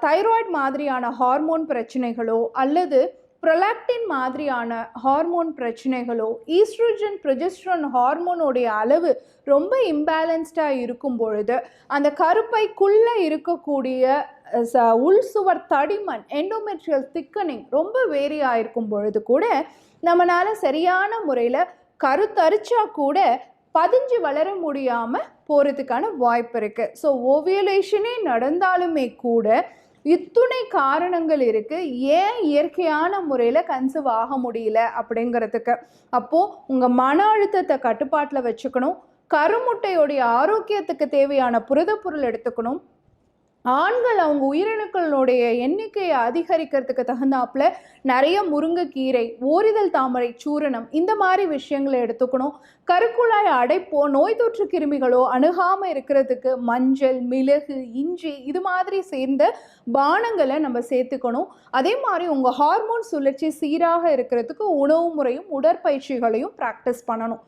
Thyroid மாதிரியான hormone பிரச்சனைகளோ அல்லது prolactin மாதிரியான ஹார்மோன் பிரச்சனைகளோ, ஈஸ்ட்ரோஜன் ப்ரொஜெஸ்ட்ரான் ஹார்மோனுடைய அளவு ரொம்ப இம்பேலன்ஸ்டாக இருக்கும் பொழுது அந்த கருப்பைக்குள்ளே இருக்கக்கூடிய உள் சுவர் தடிமன் எண்டோமெட்ரியல் திக்கனிங் ரொம்ப வேரி ஆகிருக்கும் பொழுது கூட நம்மளால் சரியான முறையில் கருத்தரிச்சா கூட பதிஞ்சு வளர முடியாமல் போகிறதுக்கான வாய்ப்பு இருக்குது. ஸோ ஓவியலேஷனே நடந்தாலுமே கூட இத்துணை காரணங்கள் இருக்குது ஏன் இயற்கையான முறையில் கன்சீவ் ஆக முடியல அப்படிங்கிறதுக்கு. அப்போது உங்கள் மன அழுத்தத்தை கட்டுப்பாட்டில் வச்சுக்கணும், கருமுட்டையோடைய ஆரோக்கியத்துக்கு தேவையான புரதப்பொருள் எடுத்துக்கணும், ஆண்கள் அவங்க உயிரணுக்களுடைய எண்ணிக்கையை அதிகரிக்கிறதுக்கு தகுந்தாப்புல நிறைய முருங்கைக்கீரை, ஓரிதழ் தாமரை சூரணம் இந்த மாதிரி விஷயங்களை எடுத்துக்கணும். கருக்குழாய் அடைப்போ நோய் தொற்று கிருமிகளோ அணுகாமல் இருக்கிறதுக்கு மஞ்சள், மிளகு, இஞ்சி இது மாதிரி சேர்ந்த பானங்களை நம்ம சேர்த்துக்கணும். அதே மாதிரி உங்கள் ஹார்மோன் சுழற்சி சீராக இருக்கிறதுக்கு உணவு முறையும் உடற்பயிற்சிகளையும் ப்ராக்டிஸ் பண்ணணும்.